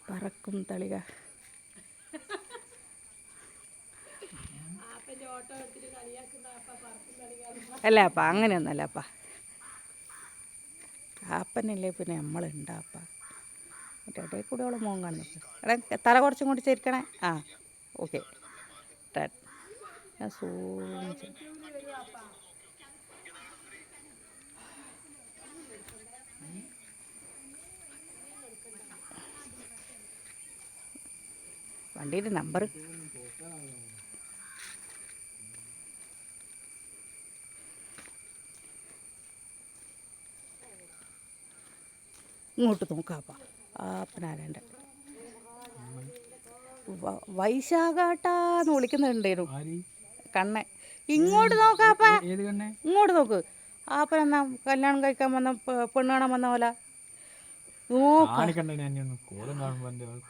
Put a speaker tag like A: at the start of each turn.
A: പറക്കും തളിക. അല്ല അപ്പ അങ്ങനെയൊന്നല്ല അപ്പ. ആപ്പനല്ലേ പിന്നെ നമ്മളുണ്ടാപ്പ. മറ്റേ ഇടയിൽ കൂടെ അവളെ മോൻ കാണുന്നു. എടാ തല കുറച്ചും കൂടി ചേരിക്കണേ. ആ ഓക്കെ. ഞാൻ വണ്ടിയുടെ നമ്പർ ഇങ്ങോട്ട് നോക്കാപ്പാ. ആപ്പനാരൻ്റെ വൈശാഖാട്ടാന്ന് വിളിക്കുന്നുണ്ടായിരുന്നു കണ്ണെ. ഇങ്ങോട്ട് നോക്കാപ്പാ, ഇങ്ങോട്ട് നോക്ക്. ആപ്പൻ എന്നാ കല്യാണം കഴിക്കാൻ വന്ന പെണ്ണ് കാണാൻ വന്ന പോലെ നോക്കാം.